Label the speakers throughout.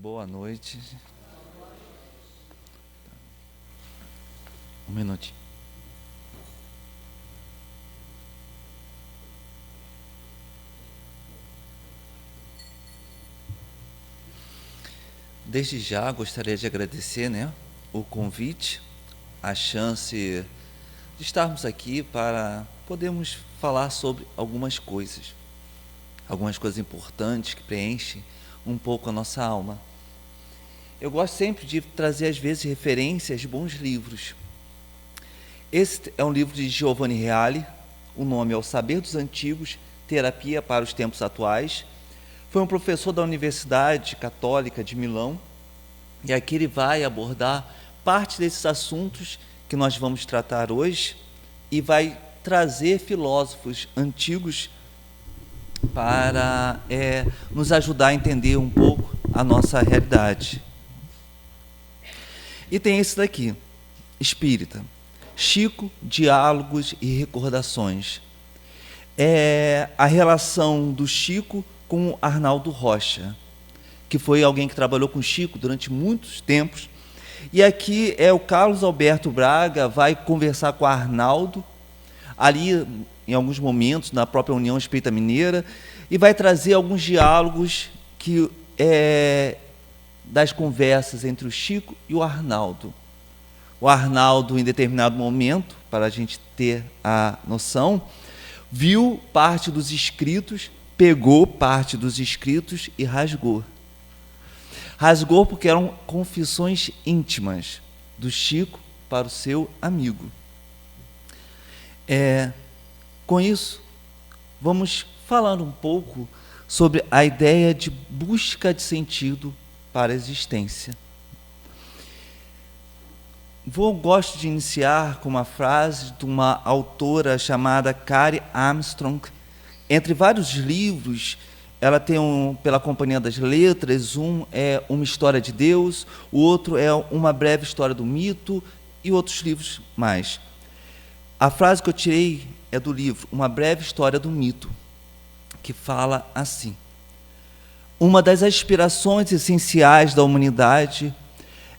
Speaker 1: Boa noite. Um minutinho. Desde já gostaria de agradecer, o convite, a chance de estarmos aqui para podermos falar sobre algumas coisas importantes que preenchem um pouco a nossa alma. Eu gosto sempre de trazer, às vezes, referências de bons livros. Esse é um livro de Giovanni Reale, o nome é O Saber dos Antigos, Terapia para os Tempos Atuais. Foi um professor da Universidade Católica de Milão, e aqui ele vai abordar parte desses assuntos que nós vamos tratar hoje e vai trazer filósofos antigos para nos ajudar a entender um pouco a nossa realidade. E tem esse daqui, Espírita, Chico, Diálogos e Recordações. É a relação do Chico com Arnaldo Rocha, que foi alguém que trabalhou com Chico durante muitos tempos. E aqui o Carlos Alberto Braga vai conversar com Arnaldo, ali em alguns momentos, na própria União Espírita Mineira, e vai trazer alguns diálogos das conversas entre o Chico e o Arnaldo. O Arnaldo, em determinado momento, para a gente ter a noção, viu parte dos escritos, pegou parte dos escritos e rasgou. Rasgou porque eram confissões íntimas do Chico para o seu amigo. Com isso, vamos falar um pouco sobre a ideia de busca de sentido para a existência. Gosto de iniciar com uma frase de uma autora chamada Carrie Armstrong. Entre vários livros, ela tem pela Companhia das Letras, é Uma História de Deus, o outro é Uma Breve História do Mito e outros livros mais. A frase que eu tirei é do livro Uma Breve História do Mito, que fala assim: uma das aspirações essenciais da humanidade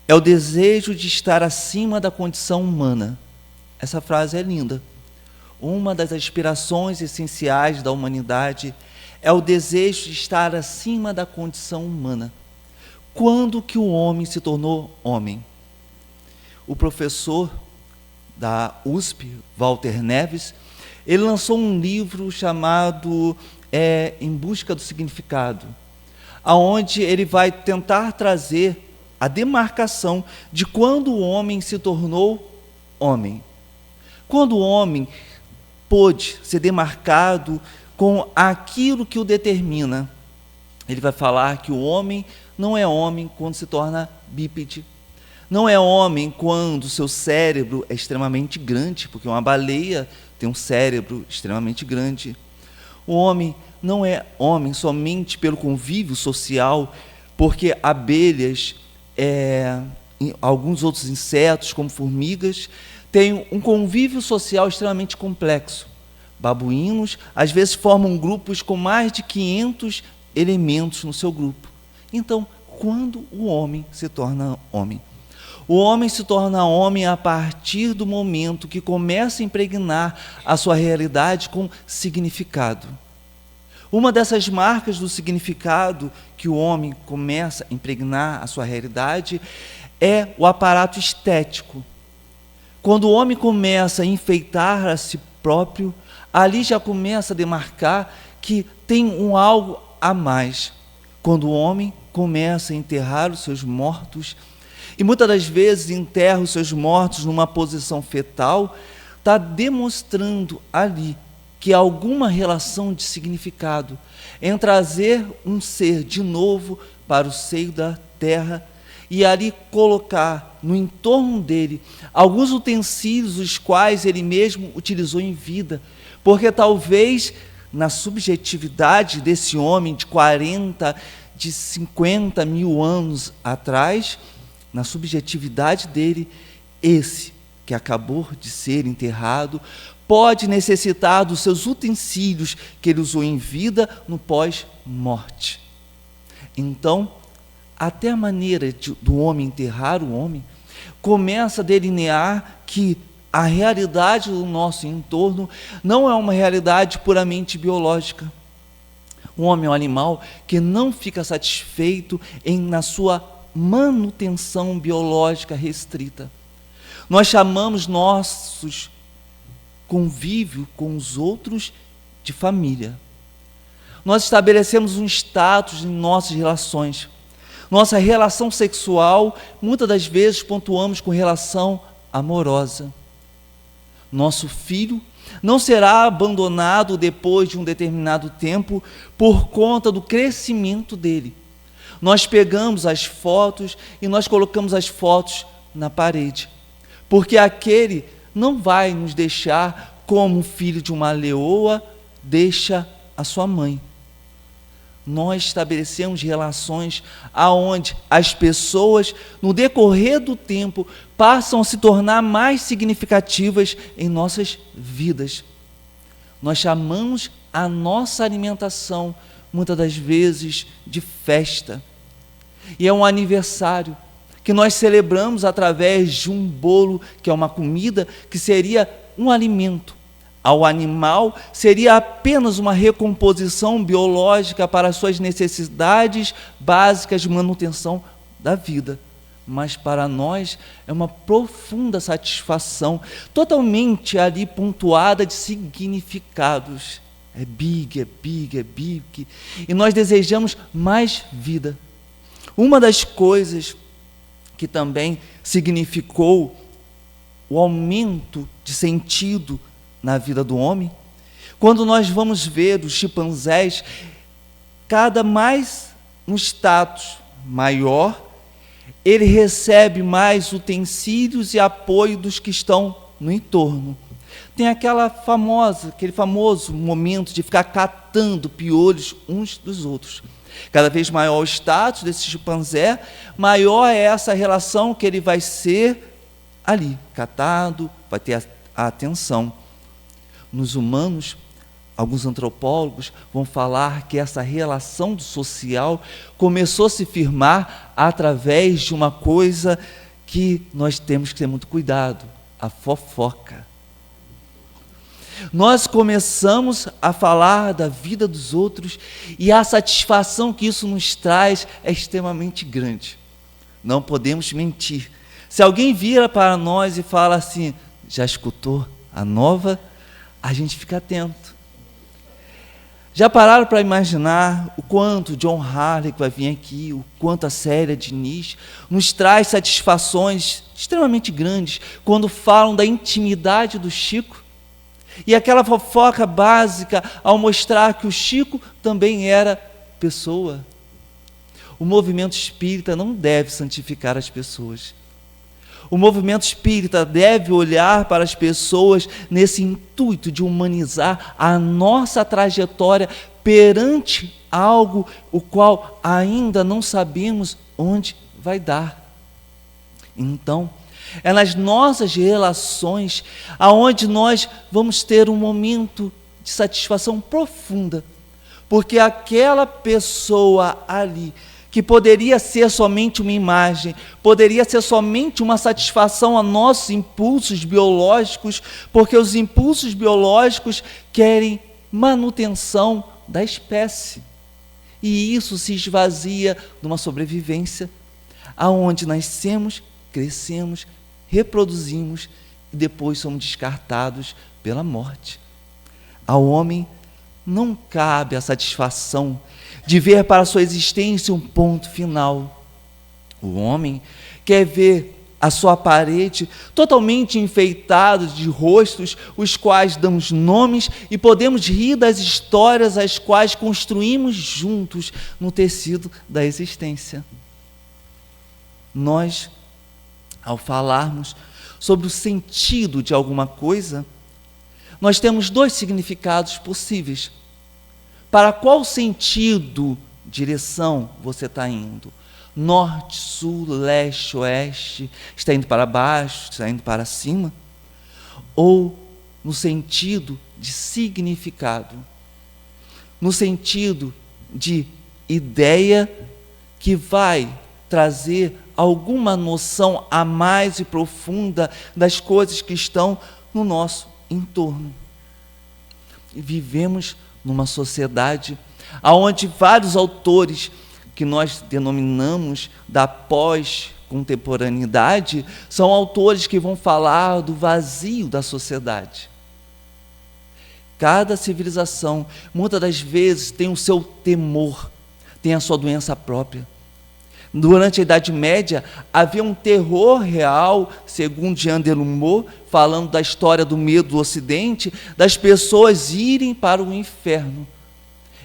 Speaker 1: é o desejo de estar acima da condição humana. Essa frase é linda. Uma das aspirações essenciais da humanidade é o desejo de estar acima da condição humana. Quando que o homem se tornou homem? O professor da USP, Walter Neves, ele lançou um livro chamado Em Busca do Significado, aonde ele vai tentar trazer a demarcação de quando o homem se tornou homem. Quando o homem pôde ser demarcado com aquilo que o determina. Ele vai falar que o homem não é homem quando se torna bípede. Não é homem quando o seu cérebro é extremamente grande, porque uma baleia tem um cérebro extremamente grande. O homem não é homem somente pelo convívio social, porque abelhas, alguns outros insetos, como formigas, têm um convívio social extremamente complexo. Babuínos, às vezes, formam grupos com mais de 500 elementos no seu grupo. Então, quando o homem se torna homem? O homem se torna homem a partir do momento que começa a impregnar a sua realidade com significado. Uma dessas marcas do significado que o homem começa a impregnar a sua realidade é o aparato estético. Quando o homem começa a enfeitar a si próprio, ali já começa a demarcar que tem algo a mais. Quando o homem começa a enterrar os seus mortos, e muitas das vezes enterra os seus mortos numa posição fetal, está demonstrando ali que há alguma relação de significado em trazer um ser de novo para o seio da terra e ali colocar no entorno dele alguns utensílios os quais ele mesmo utilizou em vida, porque talvez na subjetividade desse homem de 40, de 50 mil anos atrás, na subjetividade dele, esse que acabou de ser enterrado pode necessitar dos seus utensílios que ele usou em vida no pós-morte. Então, até a maneira do homem enterrar o homem, começa a delinear que a realidade do nosso entorno não é uma realidade puramente biológica. O homem é um animal que não fica satisfeito na sua manutenção biológica restrita. Nós chamamos nossos convívio com os outros de família. Nós estabelecemos um status em nossas relações. Nossa relação sexual, muitas das vezes pontuamos com relação amorosa. Nosso filho não será abandonado depois de um determinado tempo por conta do crescimento dele. Nós pegamos as fotos e nós colocamos as fotos na parede, porque aquele não vai nos deixar como o filho de uma leoa deixa a sua mãe. Nós estabelecemos relações aonde as pessoas, no decorrer do tempo, passam a se tornar mais significativas em nossas vidas. Nós chamamos a nossa alimentação, muitas das vezes, de festa. E é um aniversário que nós celebramos através de um bolo, que é uma comida, que seria um alimento. Ao animal seria apenas uma recomposição biológica para as suas necessidades básicas de manutenção da vida. Mas para nós é uma profunda satisfação, totalmente ali pontuada de significados. É big, é big, é big. E nós desejamos mais vida. Uma das coisas que também significou o aumento de sentido na vida do homem, quando nós vamos ver os chimpanzés, cada mais um status maior, ele recebe mais utensílios e apoio dos que estão no entorno. Tem aquele famoso momento de ficar catando piolhos uns dos outros. Cada vez maior o status desse chimpanzé, maior é essa relação que ele vai ser ali, catado, vai ter a atenção. Nos humanos, alguns antropólogos vão falar que essa relação do social começou a se firmar através de uma coisa que nós temos que ter muito cuidado, a fofoca. Nós começamos a falar da vida dos outros e a satisfação que isso nos traz é extremamente grande. Não podemos mentir. Se alguém vira para nós e fala assim, já escutou a nova? A gente fica atento. Já pararam para imaginar o quanto John Harley, que vai vir aqui, o quanto a Célia Diniz nos traz satisfações extremamente grandes quando falam da intimidade do Chico? E aquela fofoca básica ao mostrar que o Chico também era pessoa. O movimento espírita não deve santificar as pessoas. O movimento espírita deve olhar para as pessoas nesse intuito de humanizar a nossa trajetória perante algo o qual ainda não sabemos onde vai dar. Então, é nas nossas relações aonde nós vamos ter um momento de satisfação profunda, porque aquela pessoa ali, que poderia ser somente uma imagem, poderia ser somente uma satisfação a nossos impulsos biológicos, porque os impulsos biológicos querem manutenção da espécie. E isso se esvazia numa sobrevivência, aonde nascemos, crescemos, reproduzimos e depois somos descartados pela morte. Ao homem não cabe a satisfação de ver para a sua existência um ponto final. O homem quer ver a sua parede totalmente enfeitada de rostos, os quais damos nomes e podemos rir das histórias as quais construímos juntos no tecido da existência. Nós, ao falarmos sobre o sentido de alguma coisa, nós temos dois significados possíveis. Para qual sentido, direção você está indo? Norte, sul, leste, oeste? Está indo para baixo? Está indo para cima? Ou no sentido de significado? No sentido de ideia que vai trazer alguma noção a mais e profunda das coisas que estão no nosso entorno. E vivemos numa sociedade onde vários autores que nós denominamos da pós-contemporaneidade são autores que vão falar do vazio da sociedade. Cada civilização, muitas das vezes, tem o seu temor, tem a sua doença própria. Durante a Idade Média, havia um terror real, segundo Jean Delumeau, falando da história do medo do Ocidente, das pessoas irem para o inferno.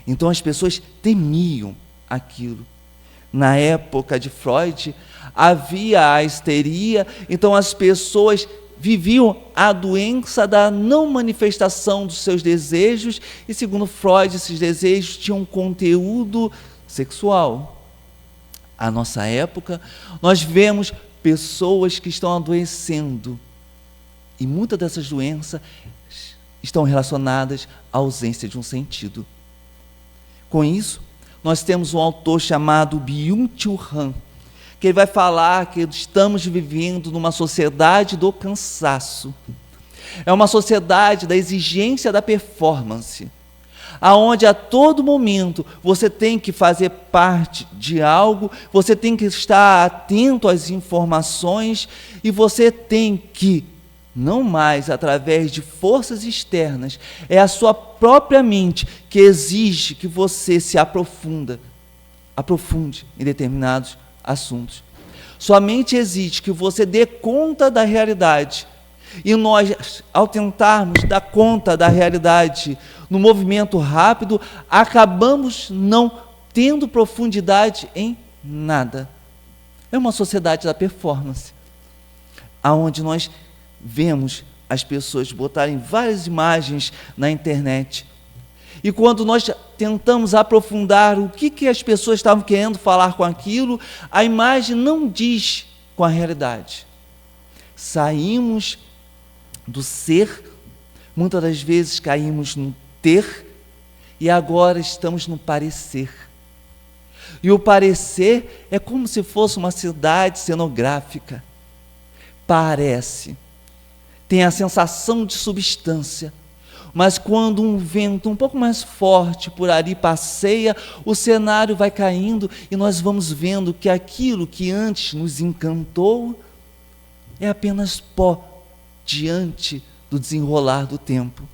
Speaker 1: Então as pessoas temiam aquilo. Na época de Freud, havia a histeria, então as pessoas viviam a doença da não manifestação dos seus desejos, e segundo Freud, esses desejos tinham um conteúdo sexual. A nossa época, nós vemos pessoas que estão adoecendo, e muitas dessas doenças estão relacionadas à ausência de um sentido. Com isso, nós temos um autor chamado Byung-Chul Han, que ele vai falar que estamos vivendo numa sociedade do cansaço. É uma sociedade da exigência da performance, aonde a todo momento você tem que fazer parte de algo, você tem que estar atento às informações e você tem que, não mais através de forças externas, é a sua própria mente que exige que você se aprofunde em determinados assuntos. Sua mente exige que você dê conta da realidade. E nós, ao tentarmos dar conta da realidade no movimento rápido, acabamos não tendo profundidade em nada. É uma sociedade da performance, onde nós vemos as pessoas botarem várias imagens na internet. E quando nós tentamos aprofundar o que as pessoas estavam querendo falar com aquilo, a imagem não diz com a realidade. Saímos do ser, muitas das vezes caímos no ter, e agora estamos no parecer. E o parecer é como se fosse uma cidade cenográfica. Parece, tem a sensação de substância, mas quando um vento um pouco mais forte por ali passeia, o cenário vai caindo e nós vamos vendo que aquilo que antes nos encantou é apenas pó diante do desenrolar do tempo.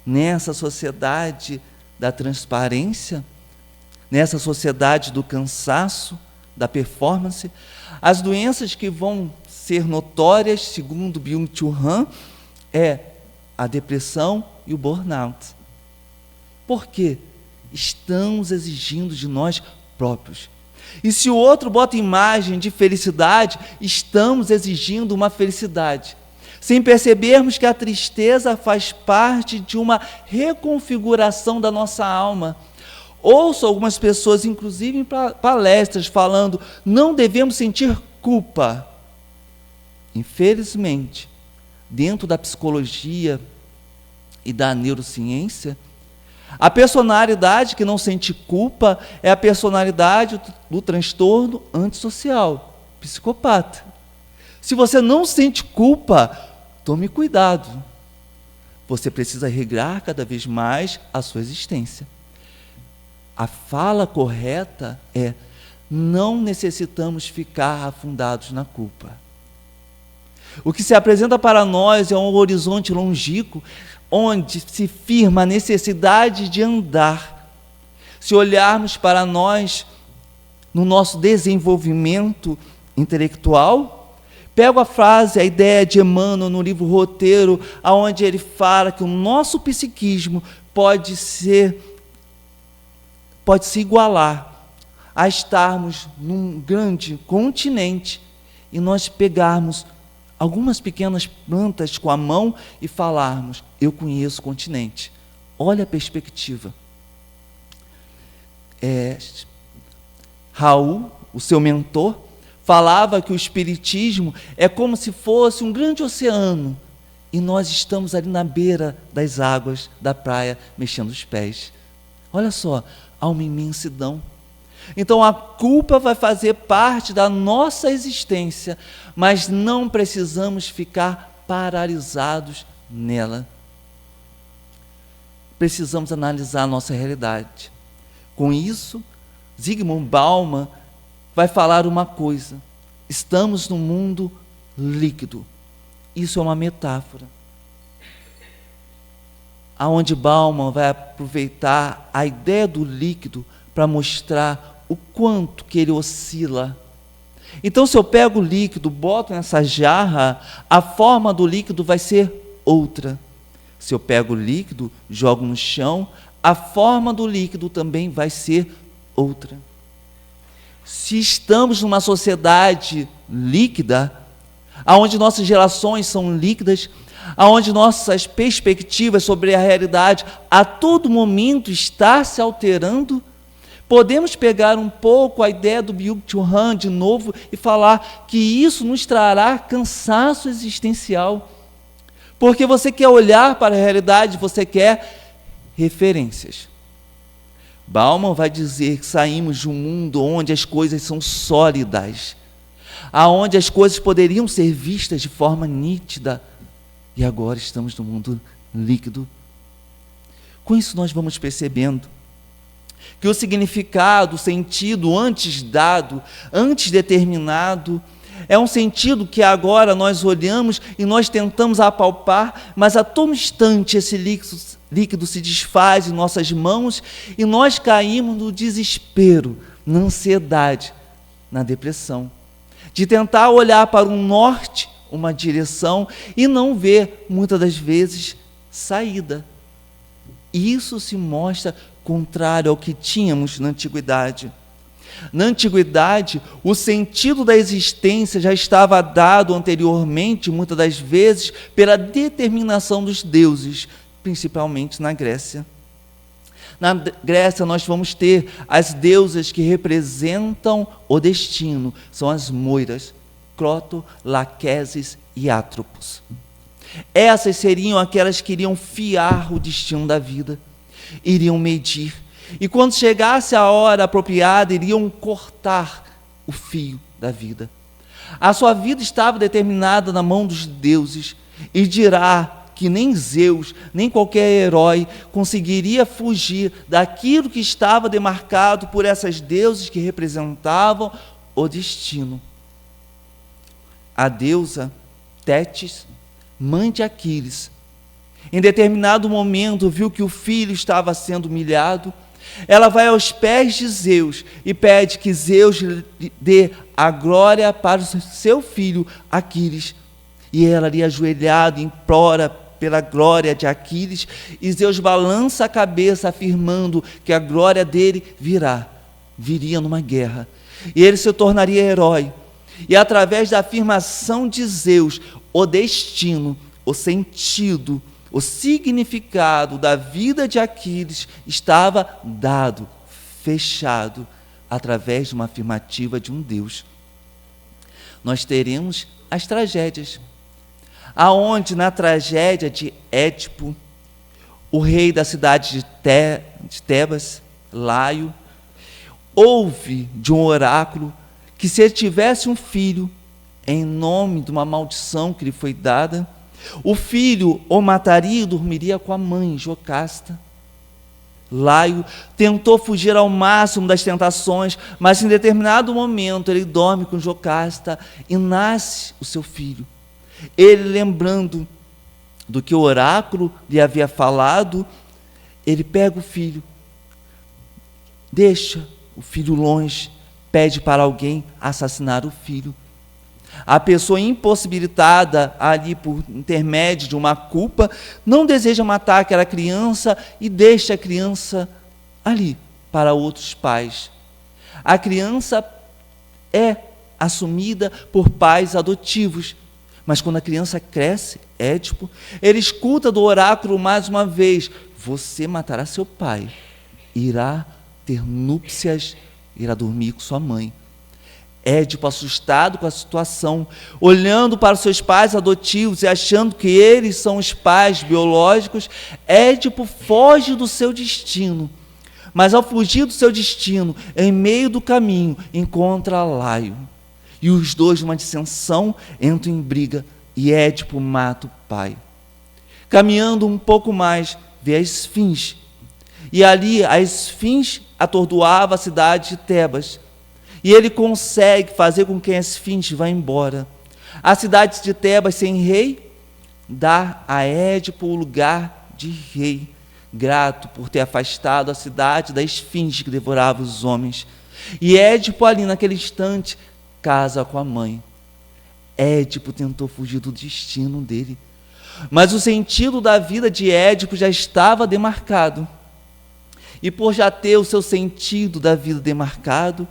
Speaker 1: Nessa sociedade da transparência, nessa sociedade do cansaço, da performance, as doenças que vão ser notórias, segundo Byung-Chul Han, é a depressão e o burnout. Por quê? Estamos exigindo de nós próprios. E se o outro bota imagem de felicidade, estamos exigindo uma felicidade, sem percebermos que a tristeza faz parte de uma reconfiguração da nossa alma. Ouço algumas pessoas, inclusive em palestras, falando: não devemos sentir culpa. Infelizmente, dentro da psicologia e da neurociência, a personalidade que não sente culpa é a personalidade do transtorno antissocial, psicopata. Se você não sente culpa, tome cuidado. Você precisa regrar cada vez mais a sua existência. A fala correta é: não necessitamos ficar afundados na culpa. O que se apresenta para nós é um horizonte longínquo, onde se firma a necessidade de andar. Se olharmos para nós, no nosso desenvolvimento intelectual, pego a frase, a ideia de Emmanuel no livro Roteiro, onde ele fala que o nosso psiquismo pode se igualar a estarmos num grande continente e nós pegarmos algumas pequenas plantas com a mão e falarmos: eu conheço o continente. Olha a perspectiva. Raul, o seu mentor, falava que o espiritismo é como se fosse um grande oceano e nós estamos ali na beira das águas da praia, mexendo os pés. Olha só, há uma imensidão. Então a culpa vai fazer parte da nossa existência, mas não precisamos ficar paralisados nela. Precisamos analisar a nossa realidade. Com isso, Zygmunt Bauman vai falar uma coisa: estamos num mundo líquido. Isso é uma metáfora, aonde Bauman vai aproveitar a ideia do líquido para mostrar o quanto que ele oscila. Então, se eu pego o líquido, boto nessa jarra, a forma do líquido vai ser outra. Se eu pego o líquido, jogo no chão, a forma do líquido também vai ser outra. Se estamos numa sociedade líquida, onde nossas relações são líquidas, onde nossas perspectivas sobre a realidade a todo momento está se alterando, podemos pegar um pouco a ideia do Byung-Chul Han de novo e falar que isso nos trará cansaço existencial. Porque você quer olhar para a realidade, você quer referências. Bauman vai dizer que saímos de um mundo onde as coisas são sólidas, aonde as coisas poderiam ser vistas de forma nítida, e agora estamos no mundo líquido. Com isso nós vamos percebendo que o significado, o sentido antes dado, antes determinado, é um sentido que agora nós olhamos e nós tentamos apalpar, mas a todo instante esse líquido se desfaz em nossas mãos e nós caímos no desespero, na ansiedade, na depressão, de tentar olhar para um norte, uma direção, e não ver, muitas das vezes, saída. Isso se mostra contrário ao que tínhamos na antiguidade. Na antiguidade, o sentido da existência já estava dado anteriormente, muitas das vezes, pela determinação dos deuses, principalmente na Grécia. Na Grécia, nós vamos ter as deusas que representam o destino, são as moiras, Croto, Laquesis e Atropos. Essas seriam aquelas que iriam fiar o destino da vida, iriam medir, e quando chegasse a hora apropriada, iriam cortar o fio da vida. A sua vida estava determinada na mão dos deuses, e dirá que nem Zeus, nem qualquer herói conseguiria fugir daquilo que estava demarcado por essas deuses que representavam o destino. A deusa Tétis, mãe de Aquiles, em determinado momento viu que o filho estava sendo humilhado. Ela vai aos pés de Zeus e pede que Zeus lhe dê a glória para o seu filho Aquiles. E ela ali ajoelhada implora pela glória de Aquiles, e Zeus balança a cabeça afirmando que a glória dele viria numa guerra, e ele se tornaria herói. E através da afirmação de Zeus, o destino, o sentido, o significado da vida de Aquiles estava dado, fechado, através de uma afirmativa de um Deus. Nós teremos as tragédias, aonde na tragédia de Édipo, o rei da cidade de Tebas, Laio, ouve de um oráculo que se ele tivesse um filho, em nome de uma maldição que lhe foi dada, o filho o mataria e dormiria com a mãe, Jocasta. Laio tentou fugir ao máximo das tentações, mas em determinado momento ele dorme com Jocasta e nasce o seu filho. Ele, lembrando do que o oráculo lhe havia falado, ele pega o filho, deixa o filho longe, pede para alguém assassinar o filho. A pessoa impossibilitada ali por intermédio de uma culpa, não deseja matar aquela criança e deixa a criança ali para outros pais. A criança é assumida por pais adotivos, mas quando a criança cresce, Édipo, ele escuta do oráculo mais uma vez: você matará seu pai, irá ter núpcias, irá dormir com sua mãe. Édipo, assustado com a situação, olhando para os seus pais adotivos e achando que eles são os pais biológicos, Édipo foge do seu destino. Mas ao fugir do seu destino, em meio do caminho, encontra Laio. E os dois, numa dissensão, entram em briga e Édipo mata o pai. Caminhando um pouco mais, vê a Esfinge. E ali a Esfinge atordoava a cidade de Tebas. E ele consegue fazer com que a Esfinge vá embora. A cidade de Tebas, sem rei, dá a Édipo o lugar de rei, grato por ter afastado a cidade da Esfinge que devorava os homens. E Édipo, ali naquele instante, casa com a mãe. Édipo tentou fugir do destino dele, mas o sentido da vida de Édipo já estava demarcado. E por já ter o seu sentido da vida demarcado,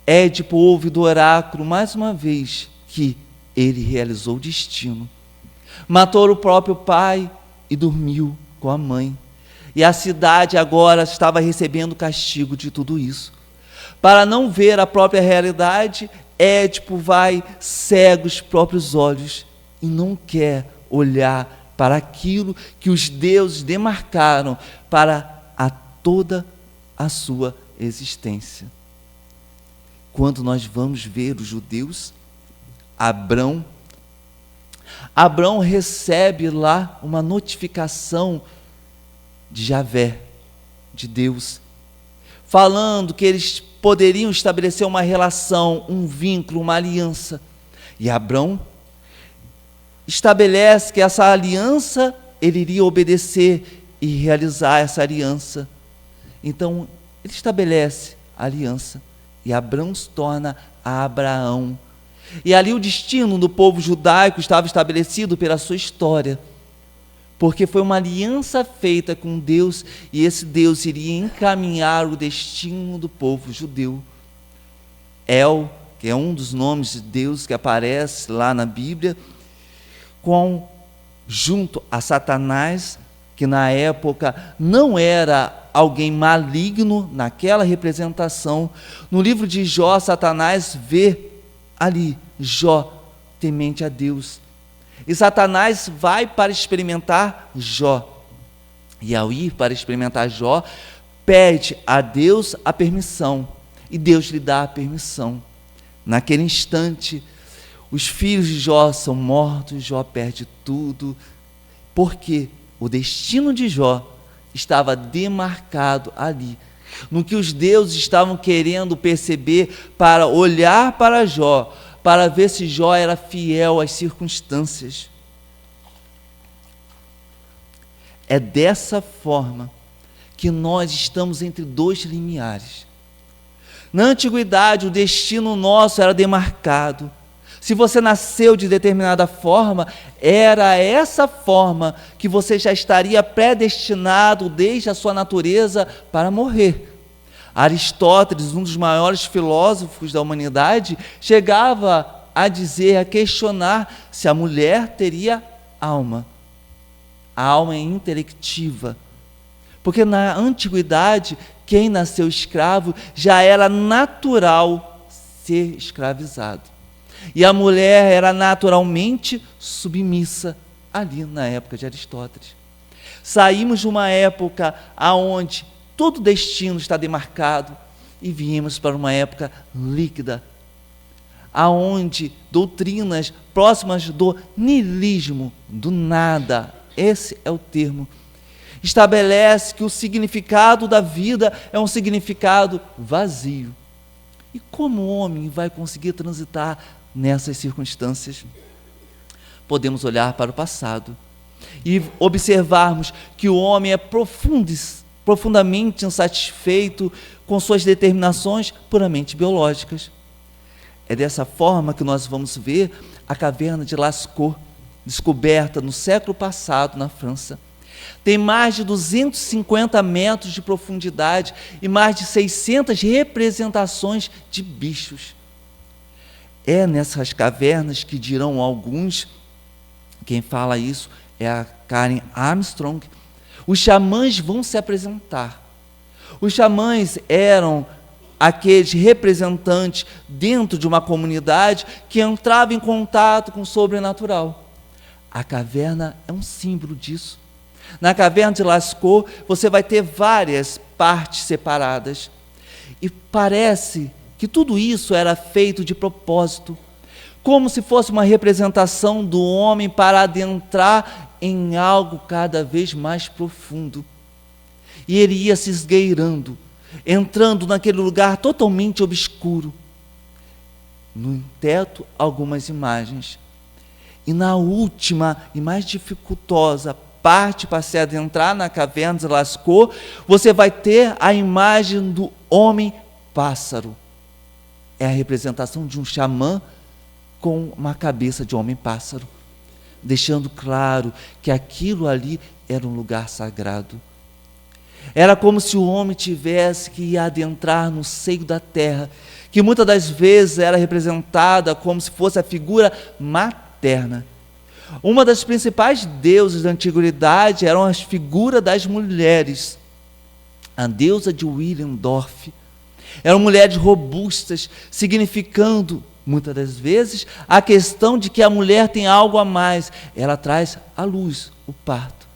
Speaker 1: Édipo ouve do oráculo mais uma vez que ele realizou o destino. Matou o próprio pai e dormiu com a mãe. E a cidade agora estava recebendo o castigo de tudo isso. Para não ver a própria realidade, Édipo vai cego os próprios olhos e não quer olhar para aquilo que os deuses demarcaram para toda a sua existência. Quando nós vamos ver os judeus, Abrão recebe lá uma notificação de Javé, de Deus, falando que eles poderiam estabelecer uma relação, um vínculo, uma aliança. E Abrão estabelece que essa aliança, ele iria obedecer e realizar essa aliança. Então, ele estabelece a aliança e Abrão se torna Abraão. E ali o destino do povo judaico estava estabelecido pela sua história, porque foi uma aliança feita com Deus e esse Deus iria encaminhar o destino do povo judeu. El, que é um dos nomes de Deus que aparece lá na Bíblia, junto a Satanás, que na época não era alguém maligno naquela representação. No livro de Jó, Satanás vê ali Jó temente a Deus. E Satanás vai para experimentar Jó. E ao ir para experimentar Jó, pede a Deus a permissão. E Deus lhe dá a permissão. Naquele instante, os filhos de Jó são mortos, Jó perde tudo. Porque o destino de Jó estava demarcado ali, no que os deuses estavam querendo perceber para olhar para Jó, para ver se Jó era fiel às circunstâncias. É dessa forma que nós estamos entre dois limiares. Na antiguidade, o destino nosso era demarcado. Se você nasceu de determinada forma, era essa forma que você já estaria predestinado desde a sua natureza para morrer. Aristóteles, um dos maiores filósofos da humanidade, chegava a dizer, a questionar se a mulher teria alma. A alma é intelectiva. Porque na antiguidade, quem nasceu escravo já era natural ser escravizado. E a mulher era naturalmente submissa ali na época de Aristóteles. Saímos de uma época onde todo destino está demarcado e viemos para uma época líquida, aonde doutrinas próximas do niilismo, do nada, esse é o termo, estabelece que o significado da vida é um significado vazio. E como o homem vai conseguir transitar nessas circunstâncias? Podemos olhar para o passado e observarmos que o homem é profundamente insatisfeito com suas determinações puramente biológicas. É dessa forma que nós vamos ver a caverna de Lascaux, descoberta no século passado na França. Tem mais de 250 metros de profundidade e mais de 600 representações de bichos. É nessas cavernas que dirão alguns, quem fala isso é a Karen Armstrong, os xamãs vão se apresentar. Os xamãs eram aqueles representantes dentro de uma comunidade que entravam em contato com o sobrenatural. A caverna é um símbolo disso. Na caverna de Lascaux, você vai ter várias partes separadas. E parece que tudo isso era feito de propósito, como se fosse uma representação do homem para adentrar em algo cada vez mais profundo. E ele ia se esgueirando, entrando naquele lugar totalmente obscuro. No teto, algumas imagens. E na última e mais dificultosa parte para se adentrar na caverna de Lascaux, você vai ter a imagem do homem-pássaro. É a representação de um xamã com uma cabeça de homem-pássaro, deixando claro que aquilo ali era um lugar sagrado. Era como se o homem tivesse que adentrar no seio da terra, que muitas das vezes era representada como se fosse a figura materna. Uma das principais deusas da antiguidade eram as figuras das mulheres. A deusa de Willendorf eram mulheres robustas, significando, muitas das vezes, a questão de que a mulher tem algo a mais. Ela traz a luz, o parto.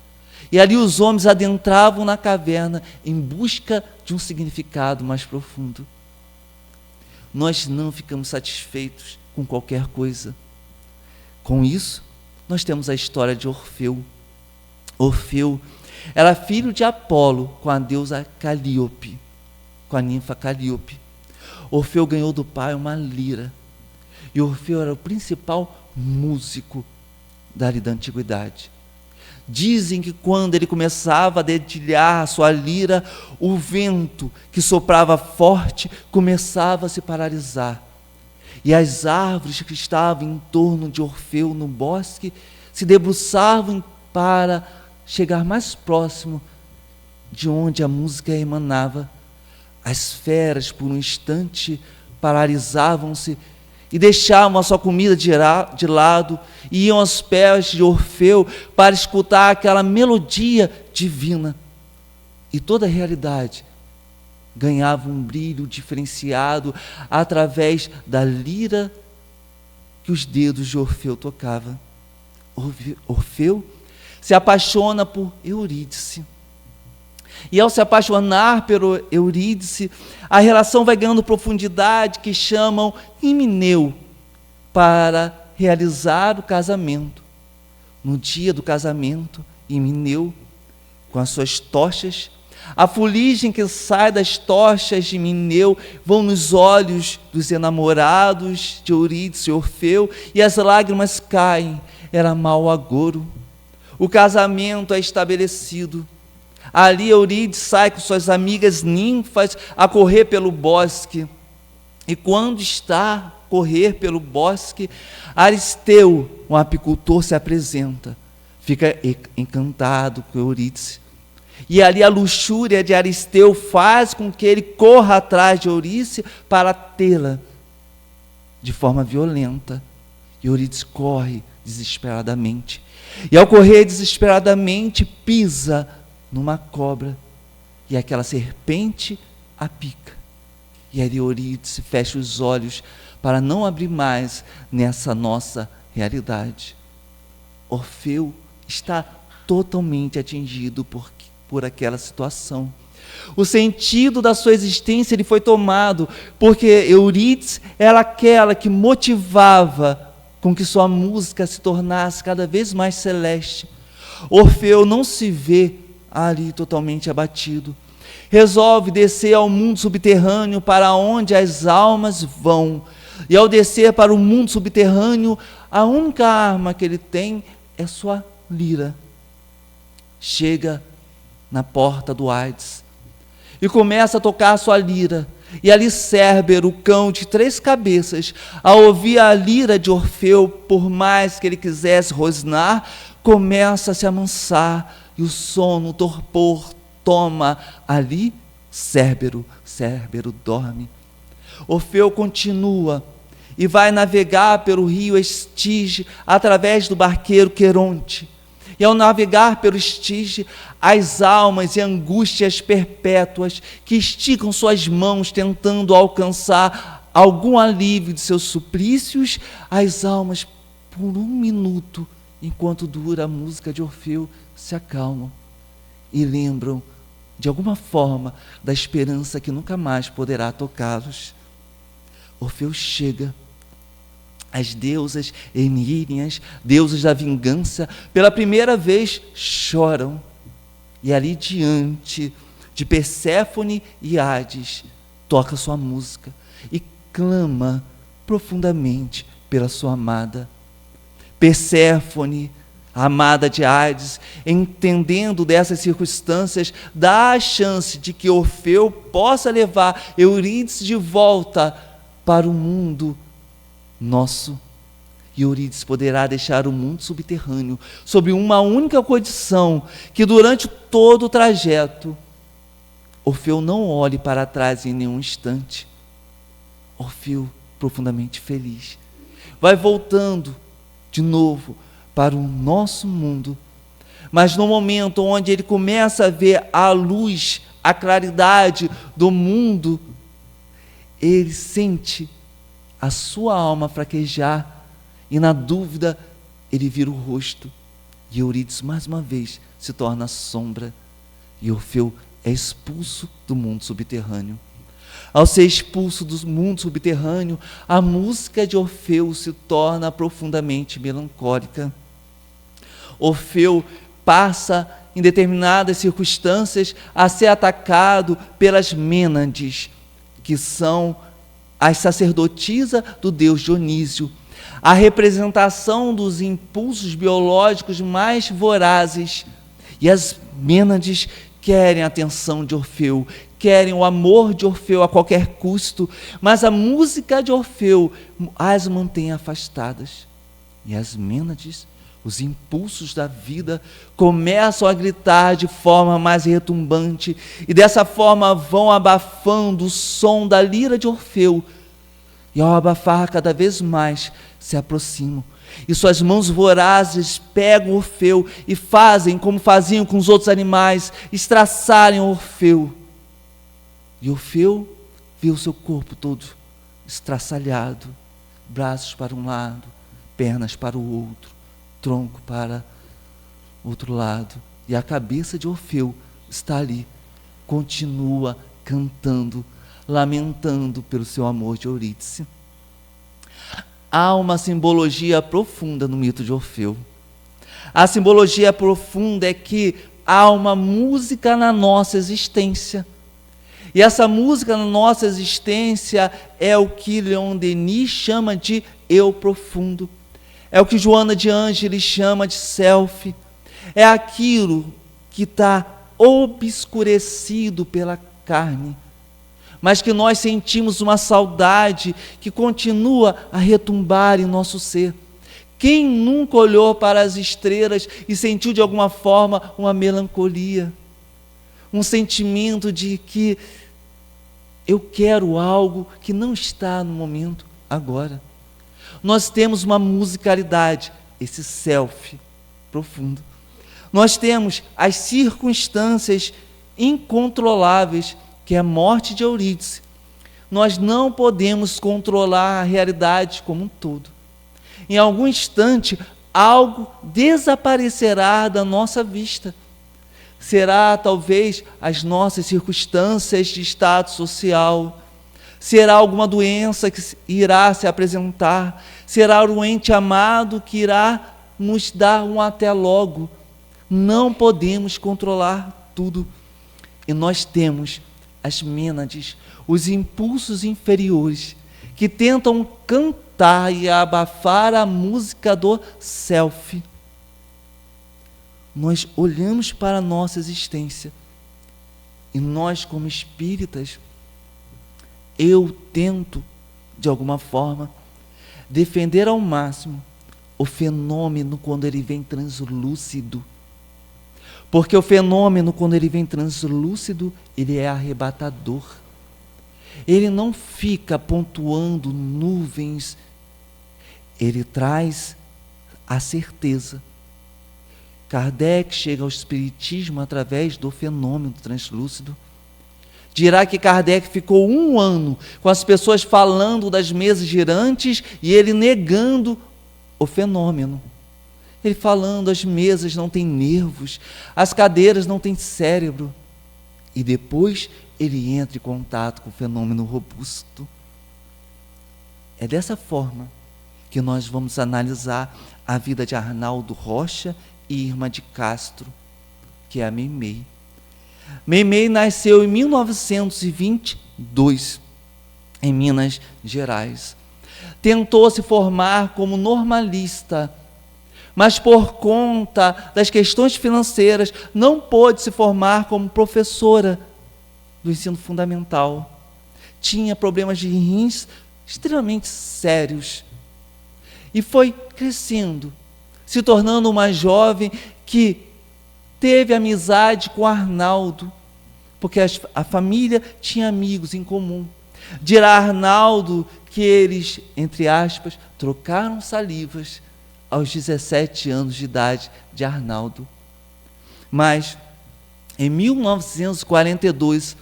Speaker 1: E ali os homens adentravam na caverna em busca de um significado mais profundo. Nós não ficamos satisfeitos com qualquer coisa. Com isso, nós temos a história de Orfeu. Orfeu era filho de Apolo com a deusa Calíope, com a ninfa Calíope. Orfeu ganhou do pai uma lira. E Orfeu era o principal músico da antiguidade. Dizem que quando ele começava a dedilhar a sua lira, o vento que soprava forte começava a se paralisar. E as árvores que estavam em torno de Orfeu no bosque se debruçavam para chegar mais próximo de onde a música emanava. As feras, por um instante, paralisavam-se e deixavam a sua comida de lado e iam aos pés de Orfeu para escutar aquela melodia divina. E toda a realidade ganhava um brilho diferenciado através da lira que os dedos de Orfeu tocavam. Orfeu se apaixona por Eurídice. E ao se apaixonar por Eurídice, a relação vai ganhando profundidade que chamam Himeneu para realizar o casamento. No dia do casamento, Himeneu, com as suas tochas, a fuligem que sai das tochas de Himeneu vão nos olhos dos enamorados de Eurídice e Orfeu, e as lágrimas caem. Era mau agouro. O casamento é estabelecido. Ali Eurídice sai com suas amigas ninfas a correr pelo bosque. E quando está a correr pelo bosque, Aristeu, um apicultor, se apresenta. Fica encantado com Eurídice. E ali a luxúria de Aristeu faz com que ele corra atrás de Eurídice para tê-la de forma violenta. E Eurídice corre desesperadamente. E ao correr desesperadamente, pisa numa cobra, e aquela serpente a pica. E ali Eurídice fecha os olhos para não abrir mais nessa nossa realidade. Orfeu está totalmente atingido por aquela situação. O sentido da sua existência ele foi tomado, porque Eurídice era aquela que motivava com que sua música se tornasse cada vez mais celeste. Orfeu não se vê ali totalmente abatido. Resolve descer ao mundo subterrâneo para onde as almas vão. E ao descer para o mundo subterrâneo, a única arma que ele tem é sua lira. Chega na porta do Hades e começa a tocar sua lira. E ali Cérbero, o cão de 3 cabeças, ao ouvir a lira de Orfeu, por mais que ele quisesse rosnar, começa a se amansar. E o sono, o torpor toma ali Cérbero. Cérbero dorme. Orfeu continua e vai navegar pelo rio Estige através do barqueiro Queronte. E ao navegar pelo Estige, as almas e angústias perpétuas que esticam suas mãos tentando alcançar algum alívio de seus suplícios, as almas, por um minuto, enquanto dura a música de Orfeu, se acalmam e lembram de alguma forma, da esperança que nunca mais poderá tocá-los. Orfeu chega. As deusas Enírias, deusas da vingança, pela primeira vez choram. E ali diante de Perséfone e Hades, toca sua música e clama profundamente pela sua amada. Perséfone, a amada de Hades, entendendo dessas circunstâncias, dá a chance de que Orfeu possa levar Eurídice de volta para o mundo nosso. E Eurídice poderá deixar o mundo subterrâneo sob uma única condição: que durante todo o trajeto Orfeu não olhe para trás em nenhum instante. Orfeu, profundamente feliz, vai voltando de novo para o nosso mundo, mas no momento onde ele começa a ver a luz, a claridade do mundo, ele sente a sua alma fraquejar, e na dúvida ele vira o rosto, e Eurídice mais uma vez se torna sombra, e Orfeu é expulso do mundo subterrâneo. Ao ser expulso do mundo subterrâneo, a música de Orfeu se torna profundamente melancólica. Orfeu passa, em determinadas circunstâncias, a ser atacado pelas Mênades, que são as sacerdotisas do deus Dionísio, a representação dos impulsos biológicos mais vorazes. E as Mênades querem a atenção de Orfeu, querem o amor de Orfeu a qualquer custo, mas a música de Orfeu as mantém afastadas. E as Mênades, os impulsos da vida, começam a gritar de forma mais retumbante, e dessa forma vão abafando o som da lira de Orfeu, e ao abafar cada vez mais, se aproximam, e suas mãos vorazes pegam Orfeu e fazem como faziam com os outros animais, estraçarem Orfeu. E Orfeu vê o seu corpo todo estraçalhado, braços para um lado, pernas para o outro, tronco para o outro lado, e a cabeça de Orfeu está ali, continua cantando, lamentando pelo seu amor de Eurídice. Há uma simbologia profunda no mito de Orfeu. A simbologia profunda é que há uma música na nossa existência. E essa música na nossa existência é o que Leon Denis chama de eu profundo. É o que Joana de Ângeles chama de self. É aquilo que está obscurecido pela carne, mas que nós sentimos uma saudade que continua a retumbar em nosso ser. Quem nunca olhou para as estrelas e sentiu de alguma forma uma melancolia, um sentimento de que eu quero algo que não está no momento agora? Nós temos uma musicalidade, esse self profundo. Nós temos as circunstâncias incontroláveis, que é a morte de Eurídice. Nós não podemos controlar a realidade como um todo. Em algum instante, algo desaparecerá da nossa vista. Será talvez as nossas circunstâncias de estado social, será alguma doença que irá se apresentar, será o ente amado que irá nos dar um até logo. Não podemos controlar tudo. E nós temos as Mênades, os impulsos inferiores, que tentam cantar e abafar a música do self. Nós olhamos para a nossa existência, e nós, como espíritas, eu tento, de alguma forma, defender ao máximo o fenômeno quando ele vem translúcido. Porque o fenômeno, quando ele vem translúcido, ele é arrebatador. Ele não fica pontuando nuvens, ele traz a certeza. Kardec chega ao espiritismo através do fenômeno translúcido. Dirá que Kardec ficou 1 ano com as pessoas falando das mesas girantes e ele negando o fenômeno. Ele falando, as mesas não têm nervos, as cadeiras não têm cérebro. e depois ele entra em contato com o fenômeno robusto. É dessa forma que nós vamos analisar a vida de Arnaldo Rocha e Irma de Castro, que é a Meimei. Meimei nasceu em 1922, em Minas Gerais. Tentou se formar como normalista, mas por conta das questões financeiras não pôde se formar como professora do ensino fundamental. Tinha problemas de rins extremamente sérios e foi crescendo, se tornando uma jovem que teve amizade com Arnaldo, porque a família tinha amigos em comum. Dirá Arnaldo que eles, entre aspas, trocaram salivas aos 17 anos de idade de Arnaldo. Mas, em 1942,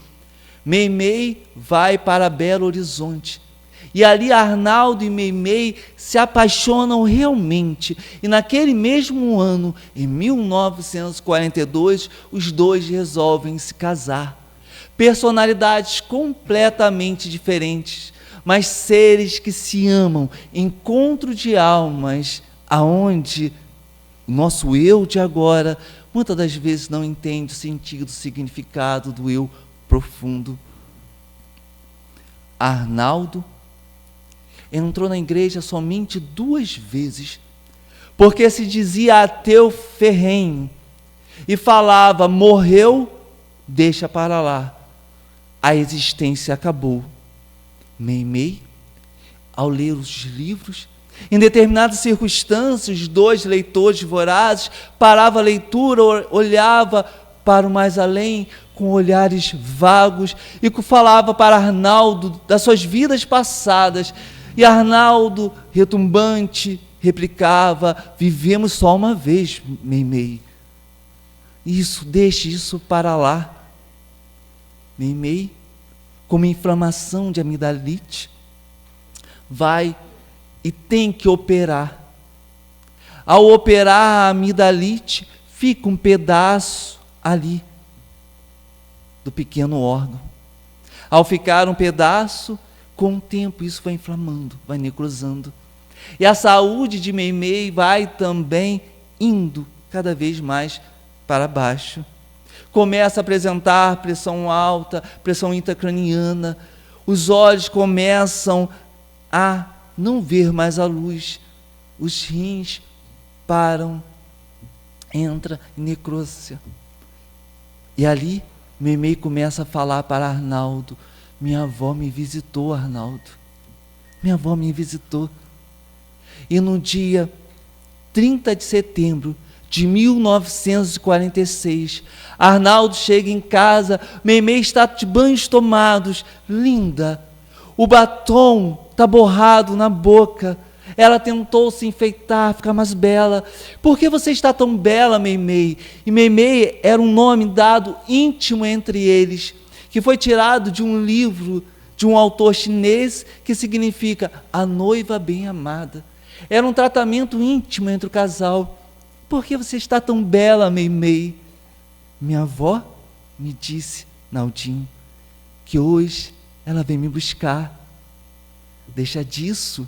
Speaker 1: Meimei vai para Belo Horizonte. E ali Arnaldo e Meimei se apaixonam realmente. E naquele mesmo ano, em 1942, os dois resolvem se casar. Personalidades completamente diferentes, mas seres que se amam, encontro de almas, aonde o nosso eu de agora muitas das vezes não entende o sentido, o significado do eu profundo. Arnaldo entrou na igreja somente 2 vezes, porque se dizia ateu ferrenho e falava: morreu, deixa para lá, a existência acabou. Meimei, ao ler os livros, em determinadas circunstâncias, os 2 leitores vorazes parava a leitura, olhava para o mais além com olhares vagos e falava para Arnaldo das suas vidas passadas. E Arnaldo, retumbante, replicava: vivemos só uma vez, Meimei. Isso, deixe isso para lá. Meimei, com uma inflamação de amidalite, vai e tem que operar. Ao operar a amidalite, fica um pedaço ali do pequeno órgão. Ao ficar um pedaço, com o tempo isso vai inflamando, vai necrosando. E a saúde de Meimei vai também indo cada vez mais para baixo. Começa a apresentar pressão alta, pressão intracraniana, os olhos começam a não ver mais a luz, os rins param, entra em necrósia. E ali Meimei começa a falar para Arnaldo: minha avó me visitou, Arnaldo, minha avó me visitou. E no dia 30 de setembro de 1946, Arnaldo chega em casa, Meimei está de banhos tomados, linda, o batom está borrado na boca, ela tentou se enfeitar, ficar mais bela. Por que você está tão bela, Meimei? E Meimei era um nome dado íntimo entre eles, que foi tirado de um livro de um autor chinês que significa a noiva bem amada. Era um tratamento íntimo entre o casal. Por que você está tão bela, Meimei? Minha avó me disse, Naldinho, que hoje ela vem me buscar. Deixa disso,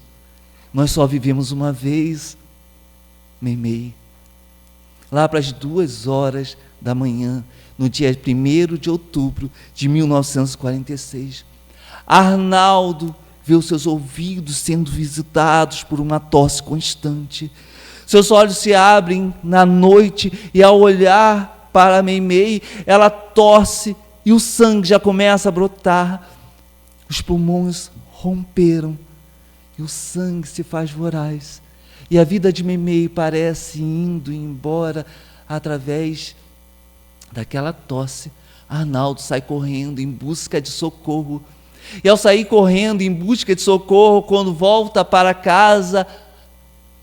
Speaker 1: nós só vivemos uma vez, Meimei. Lá para as 2h da manhã, no dia 1º de outubro de 1946, Arnaldo vê os seus ouvidos sendo visitados por uma tosse constante. Seus olhos se abrem na noite e, ao olhar para Meimei, ela tosse e o sangue já começa a brotar. Os pulmões romperam e o sangue se faz voraz. E a vida de Meimei parece indo embora através daquela tosse. Arnaldo sai correndo em busca de socorro. E ao sair correndo em busca de socorro, quando volta para casa,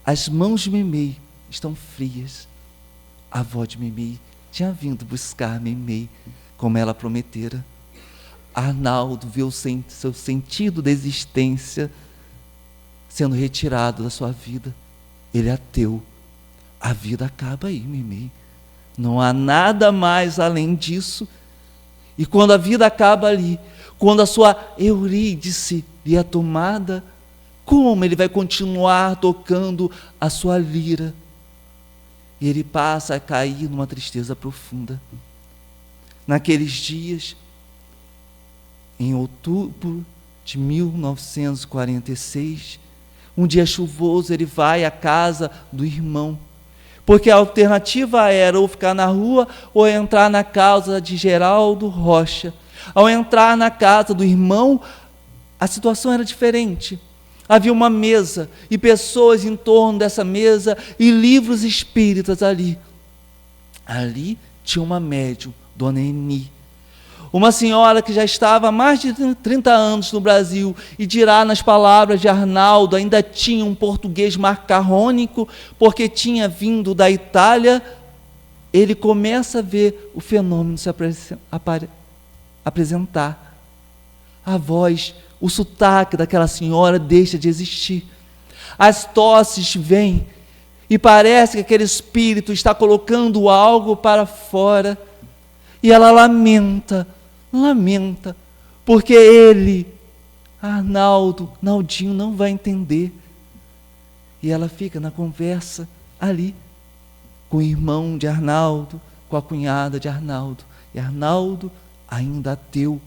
Speaker 1: as mãos de Meimei estão frias. A avó de Meimei tinha vindo buscar Meimei, como ela prometera. Arnaldo vê o seu sentido da existência sendo retirado da sua vida. Ele é ateu. A vida acaba aí, Meimei. Não há nada mais além disso. E quando a vida acaba ali, quando a sua Eurídice lhe é tomada, como ele vai continuar tocando a sua lira? E ele passa a cair numa tristeza profunda. Naqueles dias, em outubro de 1946, um dia chuvoso, ele vai à casa do irmão, porque a alternativa era ou ficar na rua ou entrar na casa de Geraldo Rocha. Ao entrar na casa do irmão, a situação era diferente. Havia uma mesa e pessoas em torno dessa mesa e livros espíritas ali. Ali tinha uma médium, Dona Eni, uma senhora que já estava há mais de 30 anos no Brasil e dirá nas palavras de Arnaldo, ainda tinha um português macarrônico, porque tinha vindo da Itália. Ele começa a ver o fenômeno se apresentar. A voz, o sotaque daquela senhora deixa de existir. As tosses vêm e parece que aquele espírito está colocando algo para fora. E ela lamenta, porque ele, Naldinho, não vai entender. E ela fica na conversa ali, com o irmão de Arnaldo, com a cunhada de Arnaldo. E Arnaldo, ainda ateu.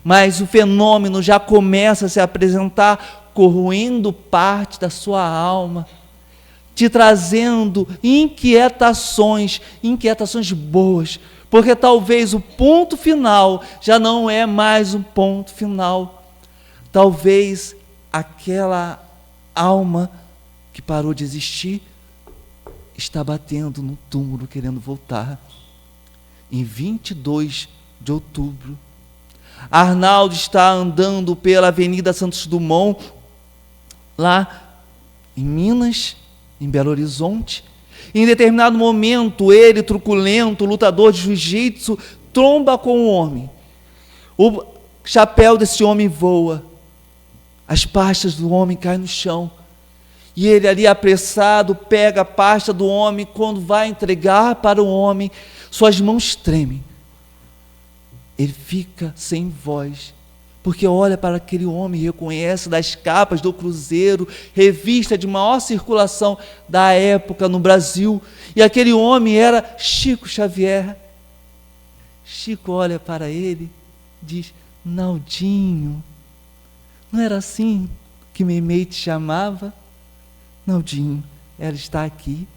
Speaker 1: Mas o fenômeno já começa a se apresentar, corroendo parte da sua alma, te trazendo inquietações boas, porque talvez o ponto final já não é mais um ponto final. Talvez aquela alma que parou de existir está batendo no túmulo, querendo voltar. Em 22 de outubro, Arnaldo está andando pela Avenida Santos Dumont, lá em Minas, em Belo Horizonte. Em determinado momento, ele, truculento, lutador de jiu-jitsu, tromba com um homem. O chapéu desse homem voa, as pastas do homem caem no chão, e ele ali apressado pega a pasta do homem. Quando vai entregar para o homem, suas mãos tremem. Ele fica sem voz, porque olha para aquele homem e reconhece das capas do Cruzeiro, revista de maior circulação da época no Brasil, e aquele homem era Chico Xavier. Chico olha para ele e diz: Naldinho, não era assim que Meimei te chamava? Naldinho, ela está aqui.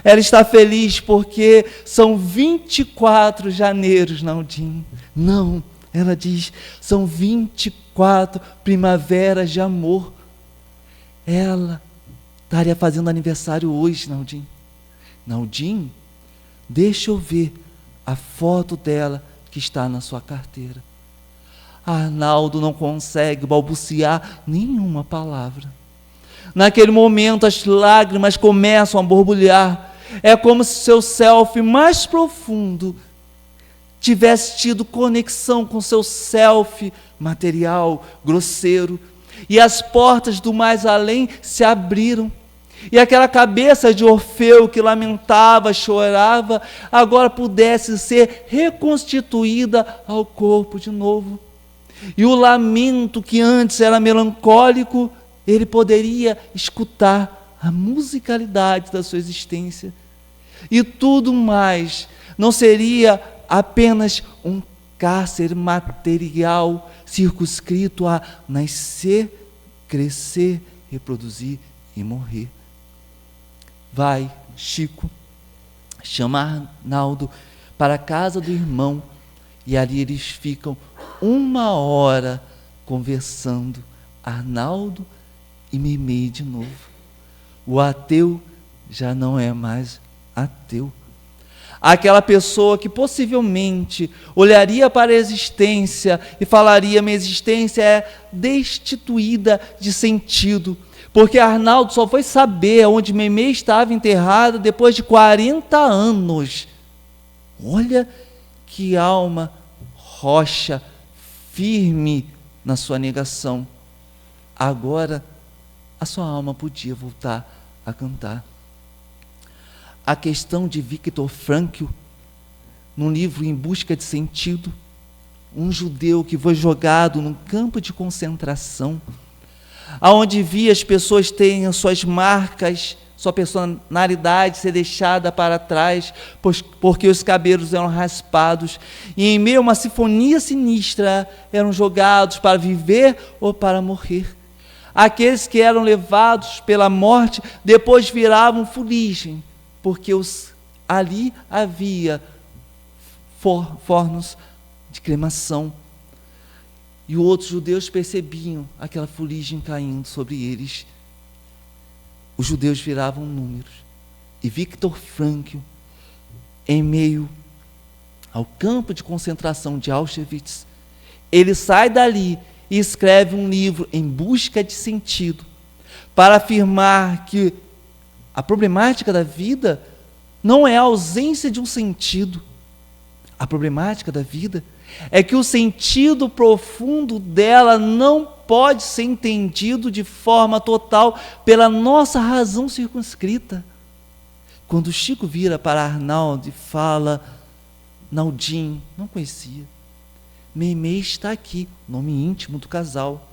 Speaker 1: Ela está feliz porque são 24 janeiros, Naldinho. Não, ela diz, são 24 primaveras de amor. Ela estaria fazendo aniversário hoje, Naldinho. Naldinho, deixa eu ver a foto dela que está na sua carteira. Arnaldo não consegue balbuciar nenhuma palavra. Naquele momento as lágrimas começam a borbulhar. É como se seu self mais profundo tivesse tido conexão com seu self material, grosseiro, e as portas do mais além se abriram. E aquela cabeça de Orfeu que lamentava, chorava, agora pudesse ser reconstituída ao corpo de novo. E o lamento que antes era melancólico, ele poderia escutar a musicalidade da sua existência. E tudo mais não seria apenas um cárcere material circunscrito a nascer, crescer, reproduzir e morrer. Vai, Chico, chama Arnaldo para a casa do irmão, e ali eles ficam 1 hora conversando, Arnaldo e Meimei de novo. O ateu já não é mais ateu. Aquela pessoa que possivelmente olharia para a existência e falaria: minha existência é destituída de sentido, porque Arnaldo só foi saber onde Meimei estava enterrada depois de 40 anos. Olha que alma rocha, firme na sua negação. Agora a sua alma podia voltar a cantar. A questão de Viktor Frankl, no livro Em Busca de Sentido, um judeu que foi jogado num campo de concentração, aonde via as pessoas terem suas marcas, sua personalidade ser deixada para trás, porque os cabelos eram raspados, e em meio a uma sinfonia sinistra, eram jogados para viver ou para morrer. Aqueles que eram levados pela morte, depois viravam fuligem, porque ali havia fornos de cremação. E outros judeus percebiam aquela fuligem caindo sobre eles. Os judeus viravam números. E Viktor Frankl, em meio ao campo de concentração de Auschwitz, ele sai dali e escreve um livro Em Busca de Sentido, para afirmar que a problemática da vida não é a ausência de um sentido. A problemática da vida é que o sentido profundo dela não pode ser entendido de forma total pela nossa razão circunscrita. Quando Chico vira para Arnaldo e fala, Naldinho, não conhecia, Meimei está aqui, nome íntimo do casal.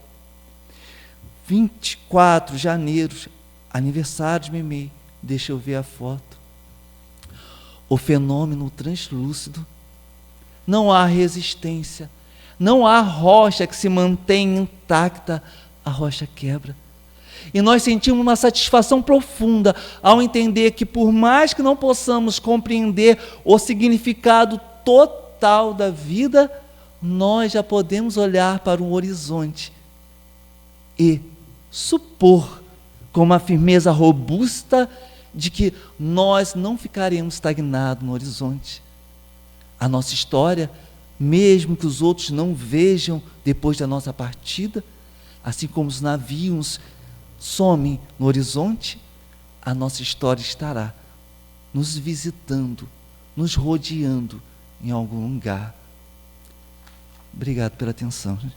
Speaker 1: 24 de janeiro, aniversário de Meimei, deixa eu ver a foto. O fenômeno translúcido. Não há resistência, não há rocha que se mantém intacta, a rocha quebra. E nós sentimos uma satisfação profunda ao entender que, por mais que não possamos compreender o significado total da vida, nós já podemos olhar para um horizonte e supor com uma firmeza robusta de que nós não ficaremos estagnados no horizonte. A nossa história, mesmo que os outros não vejam depois da nossa partida, assim como os navios somem no horizonte, a nossa história estará nos visitando, nos rodeando em algum lugar. Obrigado pela atenção, gente.